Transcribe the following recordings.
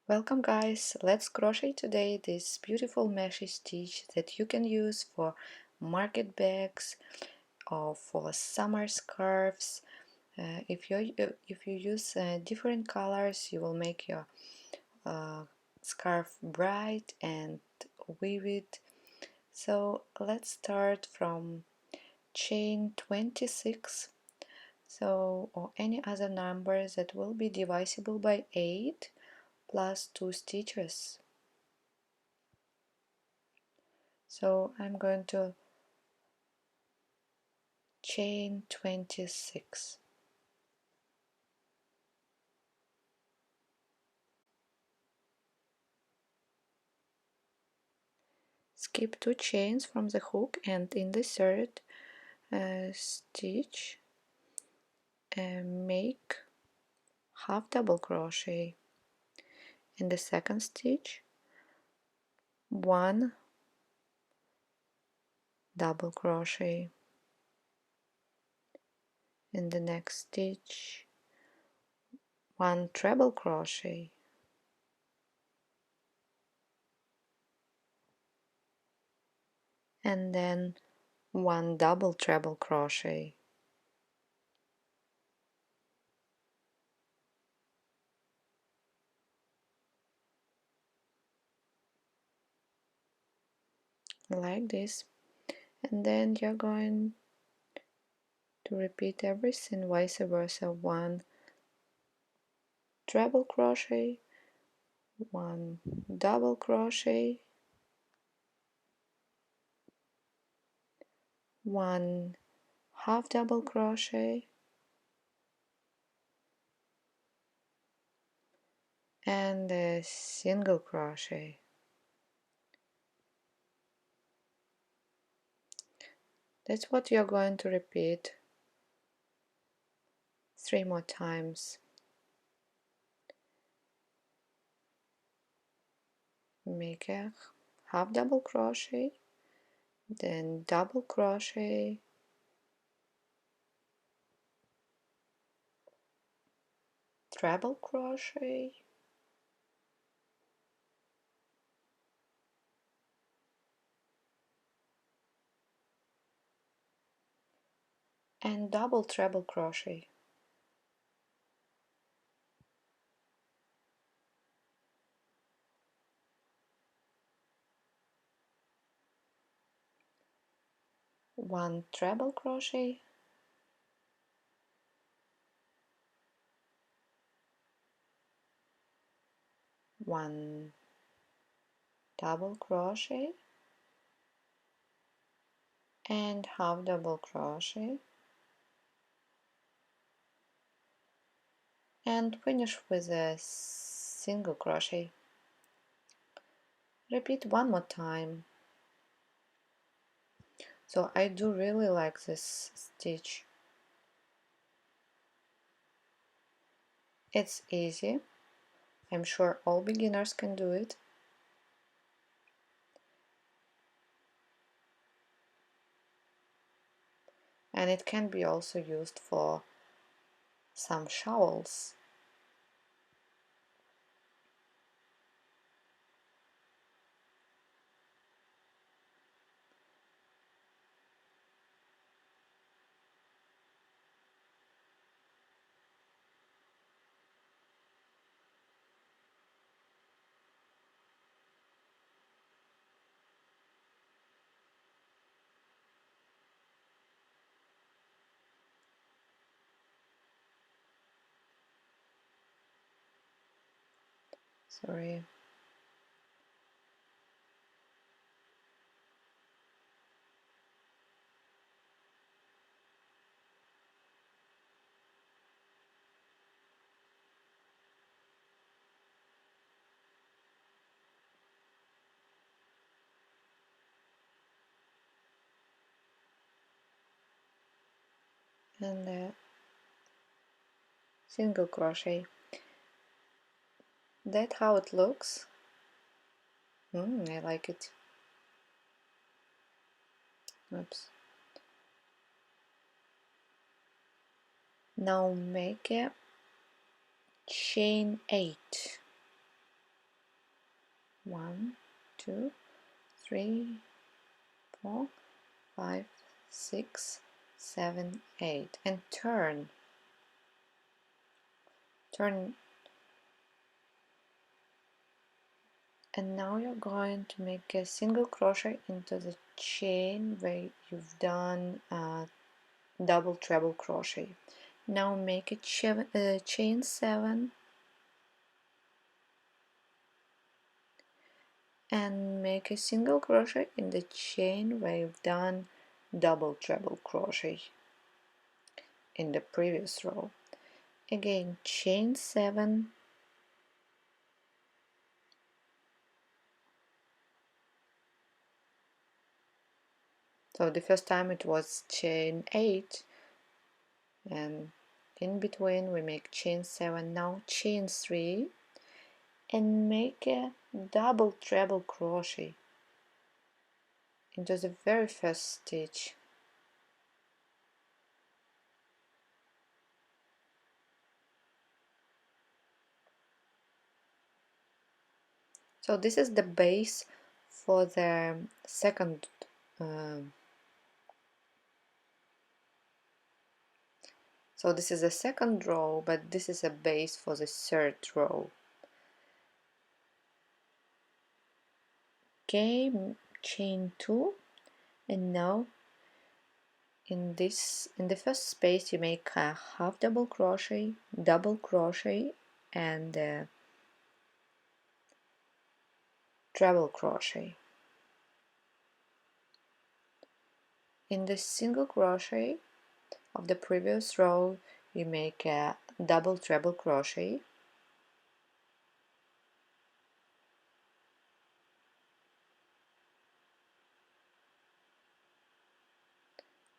Welcome guys, let's crochet today this beautiful meshy stitch that you can use for market bags or for summer scarves. If you use different colors, you will make your scarf bright and vivid. So let's start from chain 26, or any other number that will be divisible by 8 plus 2 stitches. So I'm going to chain 26. Skip 2 chains from the hook, and in the third stitch make half double crochet. In the second stitch 1 double crochet. In the next stitch 1 treble crochet. And then 1 double treble crochet. Like this. And then you're going to repeat everything vice versa. 1 treble crochet, 1 double crochet, 1 half double crochet, and a single crochet. That's what you're going to repeat 3 more times. Make a half double crochet, then double crochet, treble crochet, and double treble crochet. One treble crochet, one double crochet, and half double crochet, and finish with a single crochet. Repeat 1 more time. So I do really like this stitch. It's easy. I'm sure all beginners can do it. And it can be also used for some shawls. Sorry. And single crochet. That's how it looks. I like it. Oops. Now make a chain 8. 1, 2, 3, 4, 5, 6, 7, 8, and turn. And now you're going to make a single crochet into the chain where you've done double treble crochet. Now make a chain 7 and make a single crochet in the chain where you've done double treble crochet in the previous row. Again, chain 7, so the first time it was chain 8, and in between we make chain 7. Now chain 3 and make a double treble crochet into the very first stitch. So this is the base for the second so this is the second row, but this is a base for the third row. Okay, chain 2, and now in the first space you make a half double crochet, double crochet, and treble crochet. In the single crochet of the previous row you make a double treble crochet,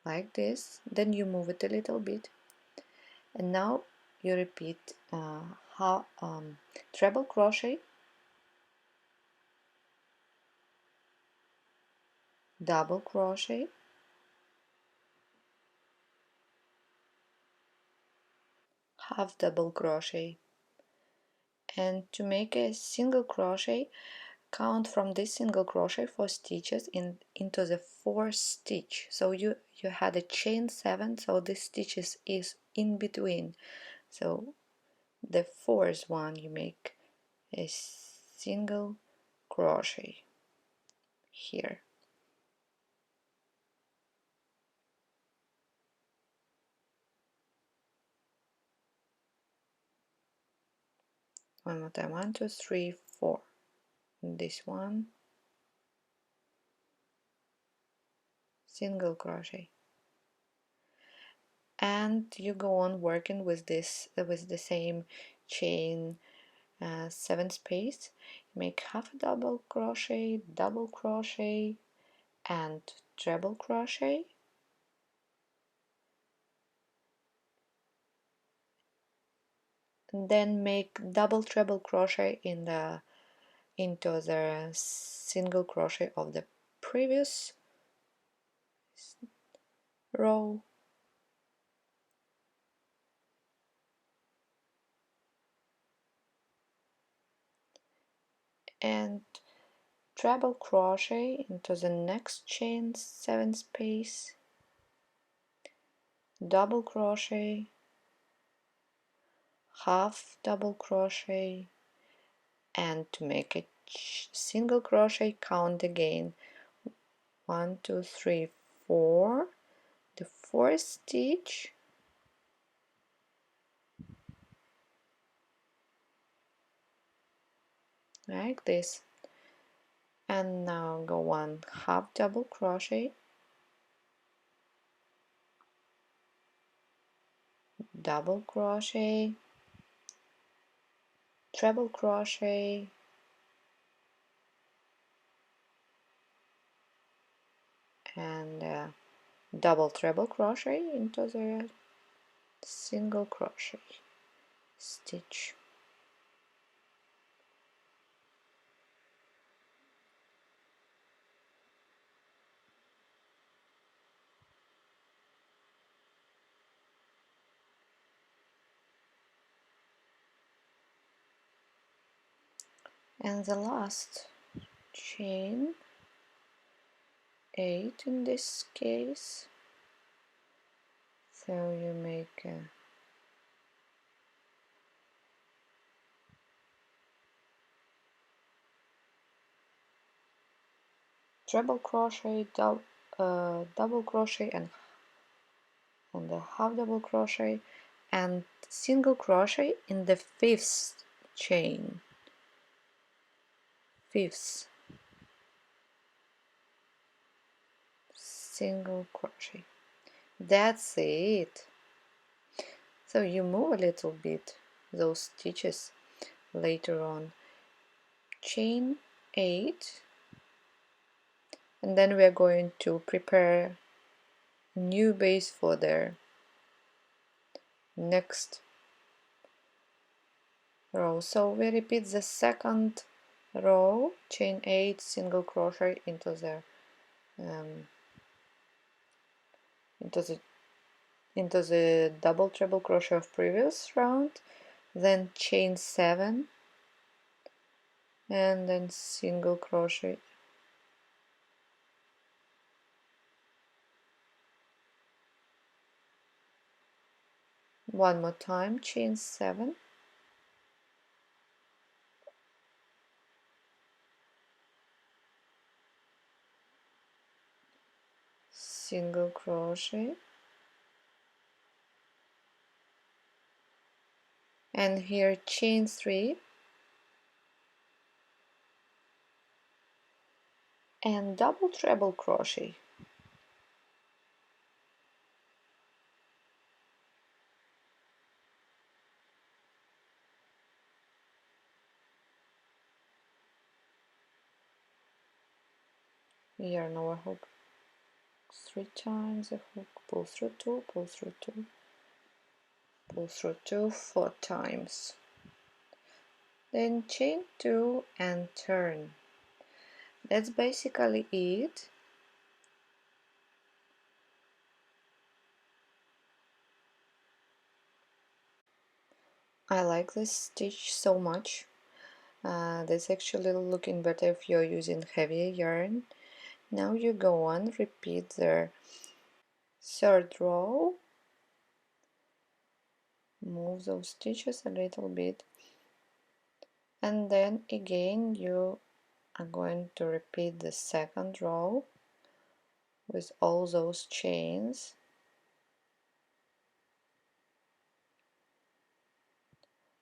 like this, then you move it a little bit, and now you repeat treble crochet, double crochet, half double crochet. And to make a single crochet, count from this single crochet 4 stitches into the fourth stitch. So you had a chain 7, so this stitch is in between. So the fourth one you make a single crochet here. One more time, 1, 2, 3, 4. This one, single crochet, and you go on working with this with the same chain 7 space. Make half a double crochet, double crochet, and treble crochet, and then make double treble crochet into the single crochet of the previous row, and treble crochet into the next chain 7 space, double crochet, half double crochet, and to make a single crochet count again 1, 2, 3, 4, the fourth stitch, like this, and now go on half double crochet, double crochet, treble crochet, and double treble crochet into the single crochet stitch. And the last chain 8 in this case. So you make a treble crochet, double crochet, and a half double crochet, and single crochet in the fifth chain. Fifth single crochet. That's it. So you move a little bit those stitches later on. Chain 8, and then we're going to prepare new base for the next row. So we repeat the second row, chain 8, single crochet um, into the into the double treble crochet of previous round, then chain 7, and then single crochet. One more time, chain 7, single crochet, and here chain 3 and double treble crochet. Yarn over hook 3 times, a hook, pull through 2, pull through 2, pull through 2 4 times, then chain 2 and turn. That's basically it. I like this stitch so much. That's actually looking better if you're using heavier yarn. Now you go on, repeat the third row, move those stitches a little bit, and then again you are going to repeat the second row with all those chains.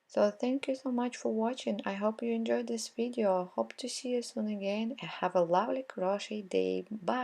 So thank you so much for watching. I hope you enjoyed this video. I hope to see you soon again. Have a lovely crochet day. Bye.